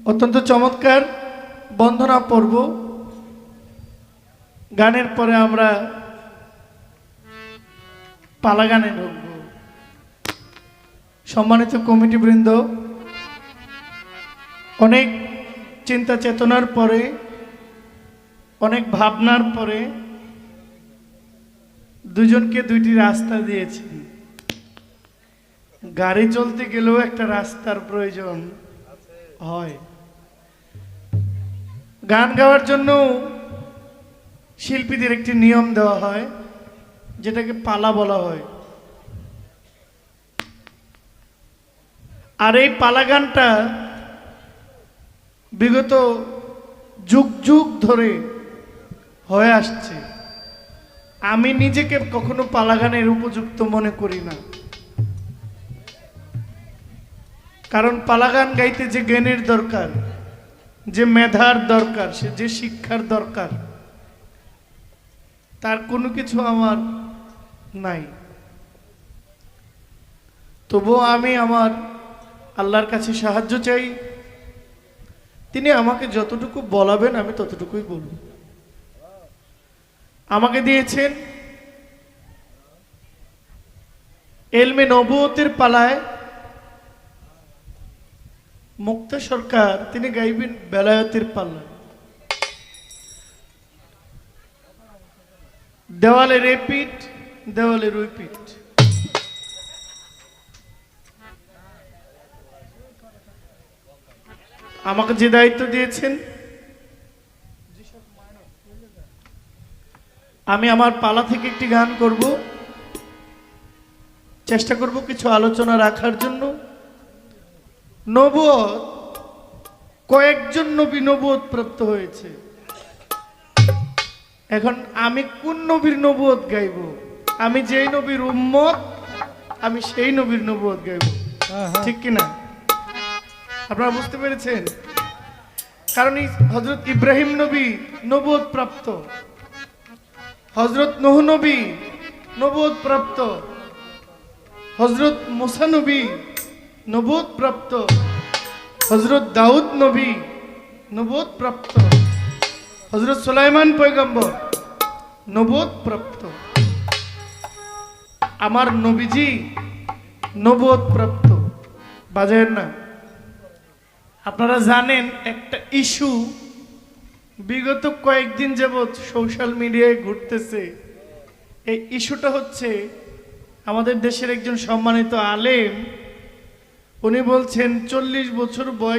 অত্যন্ত চমৎকার বন্দনা পর্ব। গানের পরে আমরা পালা গানে ঢুকব। সম্মানিত কমিটি বৃন্দ, অনেক চিন্তা চেতনার পরে, অনেক ভাবনার পরে দুজনকে দুইটি রাস্তা দিয়েছেন। গাড়ি চলতে গেলেও একটা রাস্তার প্রয়োজন হয়। গান গাওয়ার জন্য শিল্পীদের একটি নিয়ম দেওয়া হয়, যেটাকে পালা বলা হয়। আর এই পালা গানটা বিগত যুগ যুগ ধরে হয়ে আসছে। আমি নিজেকে কখনো পালা গানের উপযুক্ত মনে করি না, কারণ পালা গান গাইতে যে জ্ঞানের দরকার, যে মেধার দরকার, সে যে শিক্ষার দরকার, তার কোনো কিছু আমার নাই। তবুও আমি আমার আল্লাহর কাছে সাহায্য চাই। তিনি আমাকে যতটুকু বলাবেন আমি ততটুকুই বলব। আমাকে দিয়েছেন এলমে নবুয়তের পালায় মুক্তা সরকার, তিনি গাইবেন বেলায়েতের পাল্লায়। দেওয়ালে রেপিট, দেওয়ালে রিপিট। আমাকে যে দায়িত্ব দিয়েছেন, আমি আমার পালা থেকে একটি গান করব, চেষ্টা করব কিছু আলোচনা রাখার জন্য। নবুয়ত, কয়েকজন নবী নবুয়ত প্রাপ্ত হয়েছে। এখন আমি কোন নবীর নবুয়ত গাইব? আমি যেই নবীর উম্মত, আমি সেই নবীর নবুয়ত গাইব, ঠিক কিনা? আপনারা বুঝতে পেরেছেন? কারণ হযরত ইব্রাহিম নবী নবুয়ত প্রাপ্ত, হযরত নূহ নবী নবুয়ত প্রাপ্ত, হযরত মুসা নবী নবুয়ত প্রাপ্ত, হযরত দাউদ নবী নবুয়ত প্রাপ্ত, হযরত সুলাইমান পয়গম্বর নবুয়ত প্রাপ্ত। আমার নবীজি নবুয়ত প্রাপ্ত। বাজায়ের না? আপনারা জানেন একটা ইস্যু বিগত কয়েকদিন যাবৎ সোশ্যাল মিডিয়ায় ঘুরতেছে। এই ইস্যুটা হচ্ছে, আমাদের দেশের একজন সম্মানিত আলেম, উনি বলছেন 40 বছর বয়স